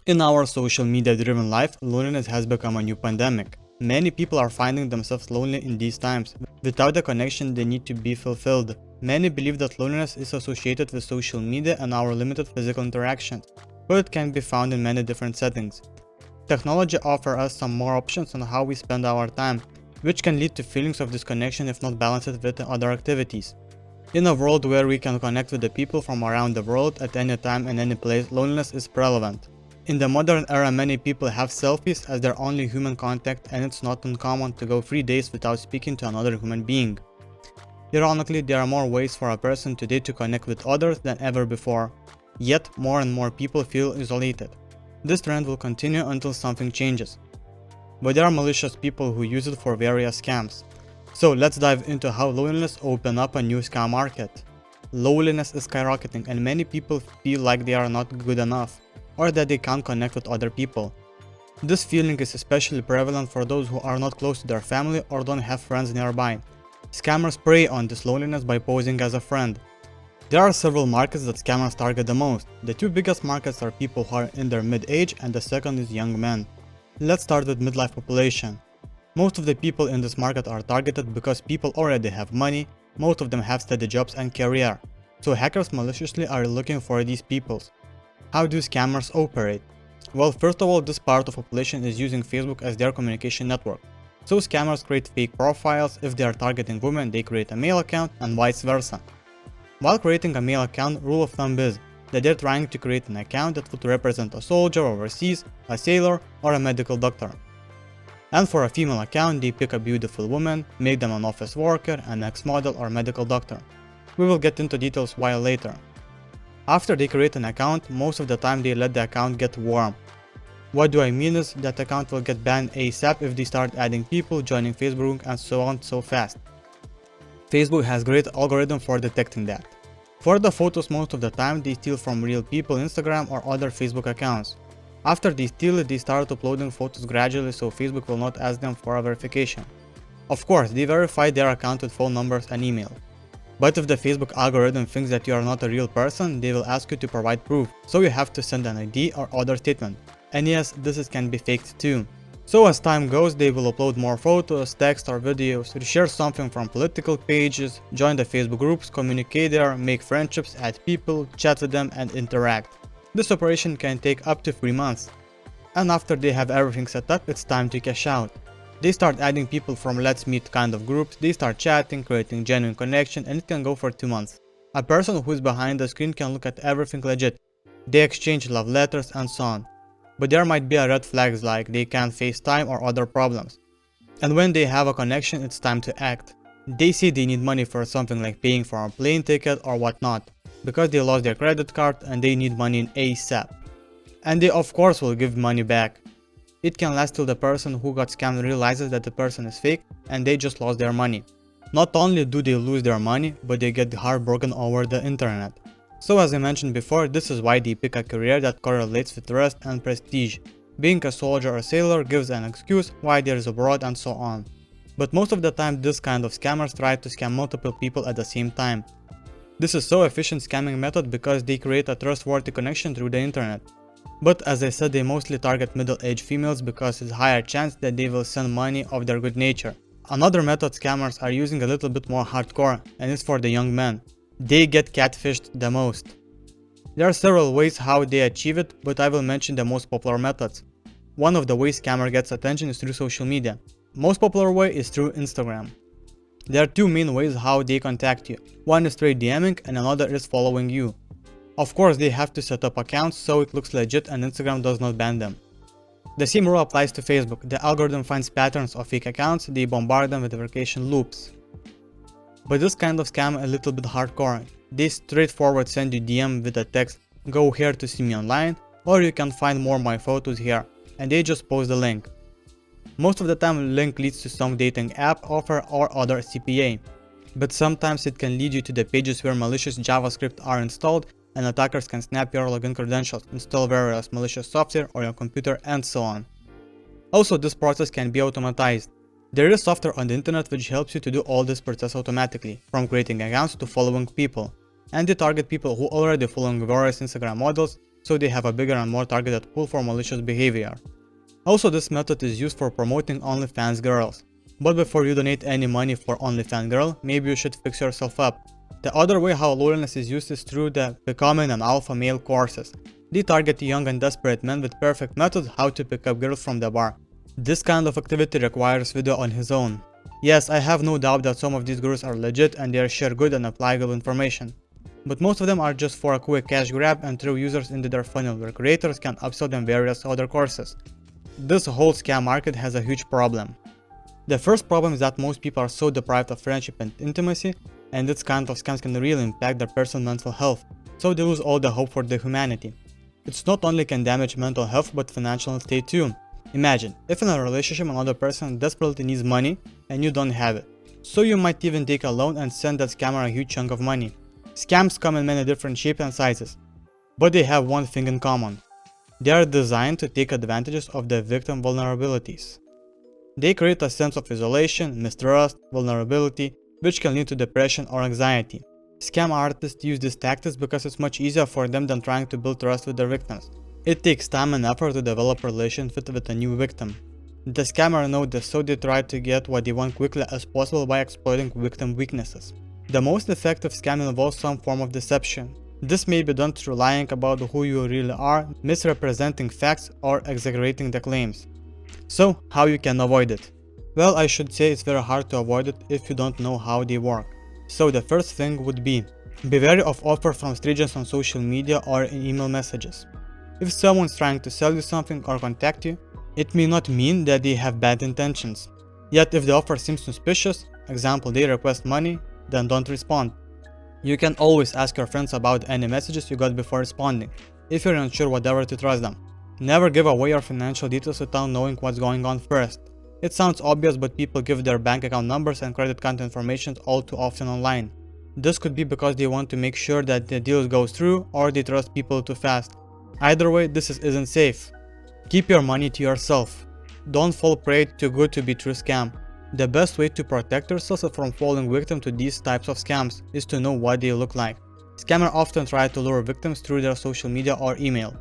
In our social media-driven life, loneliness has become a new pandemic. Many people are finding themselves lonely in these times. Without the connection they need to be fulfilled. Many believe that loneliness is associated with social media and our limited physical interactions, but it can be found in many different settings. Technology offers us some more options on how we spend our time, which can lead to feelings of disconnection if not balanced with other activities. In a world where we can connect with the people from around the world at any time and any place, loneliness is prevalent. In the modern era, many people have selfies as their only human contact, and it's not uncommon to go 3 days without speaking to another human being. Ironically, there are more ways for a person today to connect with others than ever before. Yet, more and more people feel isolated. This trend will continue until something changes. But there are malicious people who use it for various scams. So let's dive into how loneliness opened up a new scam market. Loneliness is skyrocketing and many people feel like they are not good enough, or that they can't connect with other people. This feeling is especially prevalent for those who are not close to their family or don't have friends nearby. Scammers prey on this loneliness by posing as a friend. There are several markets that scammers target the most. The two biggest markets are people who are in their mid-age and the second is young men. Let's start with midlife population. Most of the people in this market are targeted because people already have money, most of them have steady jobs and career, so hackers maliciously are looking for these people. How do scammers operate? Well, first of all, this part of the population is using Facebook as their communication network. So scammers create fake profiles. If they are targeting women, they create a male account and vice versa. While creating a male account, rule of thumb is that they're trying to create an account that would represent a soldier overseas, a sailor, or a medical doctor. And for a female account, they pick a beautiful woman, make them an office worker, an ex-model or medical doctor. We will get into details why later. After they create an account, most of the time they let the account get warm. What do I mean is that account will get banned ASAP if they start adding people, joining Facebook and so on so fast. Facebook has great algorithm for detecting that. For the photos, most of the time they steal from real people, Instagram or other Facebook accounts. After they steal it, they start uploading photos gradually so Facebook will not ask them for a verification. Of course, they verify their account with phone numbers and email. But if the Facebook algorithm thinks that you are not a real person, they will ask you to provide proof, so you have to send an ID or other statement. And yes, can be faked too. So as time goes, they will upload more photos, text or videos, reshare something from political pages, join the Facebook groups, communicate there, make friendships, add people, chat with them and interact. This operation can take up to 3 months. And after they have everything set up, it's time to cash out. They start adding people from let's meet kind of groups, they start chatting, creating genuine connection, and it can go for 2 months. A person who is behind the screen can look at everything legit. They exchange love letters and so on. But there might be a red flags like they can't FaceTime or other problems. And when they have a connection, it's time to act. They say they need money for something like paying for a plane ticket or whatnot, because they lost their credit card and they need money in ASAP. And they of course will give money back. It can last till the person who got scammed realizes that the person is fake and they just lost their money. Not only do they lose their money, but they get heartbroken over the internet. So as I mentioned before, this is why they pick a career that correlates with trust and prestige. Being a soldier or sailor gives an excuse why there is abroad and so on. But most of the time this kind of scammers try to scam multiple people at the same time. This is so efficient scamming method because they create a trustworthy connection through the internet. But as I said, they mostly target middle-aged females because it's higher chance that they will send money of their good nature. Another method scammers are using a little bit more hardcore, and it's for the young men. They get catfished the most. There are several ways how they achieve it, but I will mention the most popular methods. One of the ways scammer gets attention is through social media. Most popular way is through Instagram. There are two main ways how they contact you. One is straight DMing and another is following you. Of course they have to set up accounts so it looks legit and Instagram does not ban them. The same rule applies to Facebook. The algorithm finds patterns of fake accounts, they bombard them with verification loops. But this kind of scam a little bit hardcore. They straightforward send you DM with a text, go here to see me online, or you can find more my photos here, and they just post the link. Most of the time link leads to some dating app offer or other CPA. But sometimes it can lead you to the pages where malicious JavaScript are installed and attackers can snap your login credentials, install various malicious software on your computer and so on. Also, this process can be automatized. There is software on the internet which helps you to do all this process automatically, from creating accounts to following people. And they target people who already following various Instagram models, so they have a bigger and more targeted pool for malicious behavior. Also, this method is used for promoting OnlyFans girls. But before you donate any money for OnlyFans girl, maybe you should fix yourself up. The other way how loneliness is used is through the Becoming an Alpha Male courses. They target young and desperate men with perfect methods how to pick up girls from the bar. This kind of activity requires video on his own. Yes, I have no doubt that some of these gurus are legit and they share good and applicable information. But most of them are just for a quick cash grab and throw users into their funnel where creators can upsell them various other courses. This whole scam market has a huge problem. The first problem is that most people are so deprived of friendship and intimacy, and this kind of scams can really impact their personal mental health, so they lose all the hope for their humanity. It's not only can damage mental health but financial state too. Imagine, if in a relationship another person desperately needs money and you don't have it, so you might even take a loan and send that scammer a huge chunk of money. Scams come in many different shapes and sizes, but they have one thing in common. They are designed to take advantages of the victim vulnerabilities. They create a sense of isolation, mistrust, vulnerability, which can lead to depression or anxiety. Scam artists use these tactics because it's much easier for them than trying to build trust with their victims. It takes time and effort to develop a relationship with a new victim. The scammer knows this, so they try to get what they want quickly as possible by exploiting victim weaknesses. The most effective scam involves some form of deception. This may be done through lying about who you really are, misrepresenting facts, or exaggerating the claims. So, how you can avoid it? Well, I should say it's very hard to avoid it if you don't know how they work. So the first thing would be wary of offers from strangers on social media or in email messages. If someone's trying to sell you something or contact you, it may not mean that they have bad intentions. Yet if the offer seems suspicious, example they request money, then don't respond. You can always ask your friends about any messages you got before responding, if you're unsure whether to trust them. Never give away your financial details without knowing what's going on first. It sounds obvious, but people give their bank account numbers and credit card information all too often online. This could be because they want to make sure that the deal goes through or they trust people too fast. Either way, this isn't safe. Keep your money to yourself. Don't fall prey to good to be true scam. The best way to protect yourself from falling victim to these types of scams is to know what they look like. Scammers often try to lure victims through their social media or email,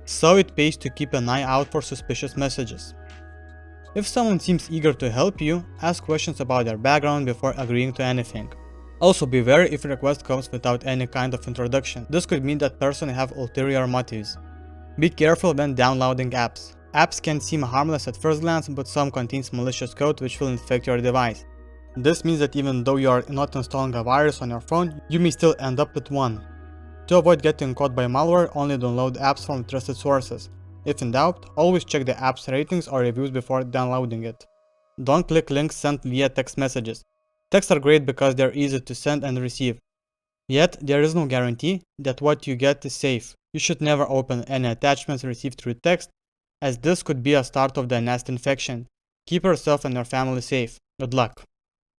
so it pays to keep an eye out for suspicious messages. If someone seems eager to help you, ask questions about their background before agreeing to anything. Also be wary if a request comes without any kind of introduction. This could mean that person have ulterior motives. Be careful when downloading apps. Apps can seem harmless at first glance, but some contains malicious code which will infect your device. This means that even though you are not installing a virus on your phone, you may still end up with one. To avoid getting caught by malware, only download apps from trusted sources. If in doubt, always check the app's ratings or reviews before downloading it. Don't click links sent via text messages. Texts are great because they're easy to send and receive. Yet, there is no guarantee that what you get is safe. You should never open any attachments received through text, as this could be a start of the nasty infection. Keep yourself and your family safe. Good luck.